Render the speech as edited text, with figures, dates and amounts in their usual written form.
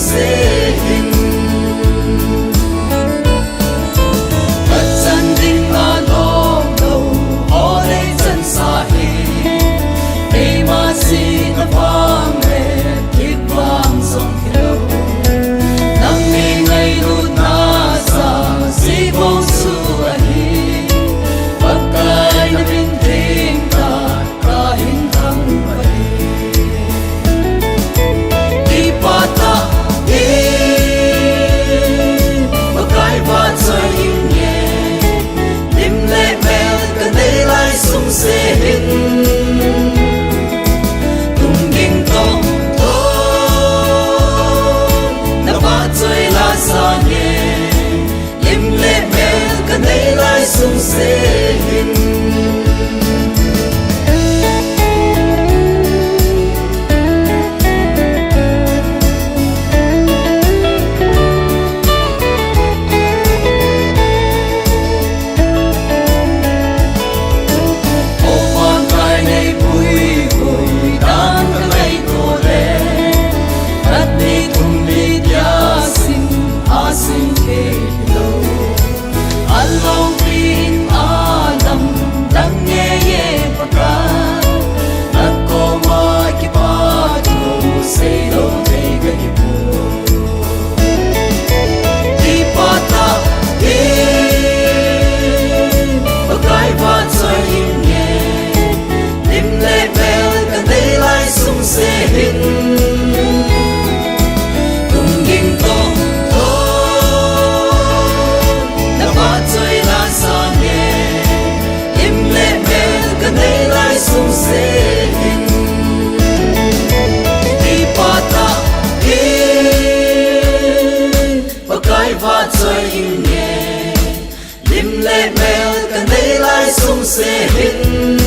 sẽ hình thật dân đình mà lo đầu họ đây dân xa hình để mà xin nó vang lên thiết vang sông theo nắng ngày lụt na sa si bông su ahi bất cái nó bình thiên ta cả hình thăng vậy đi pata đi bất cái vạt rơi im nhẹ đêm lệ mèo cần đây lại sung sẽ hình tung kinh tông xa nhẹ im lệ mèo cần đây lại sung sẽ hình và trời im nhẹ lim lệ mèo cần đây lại sung sẽ hình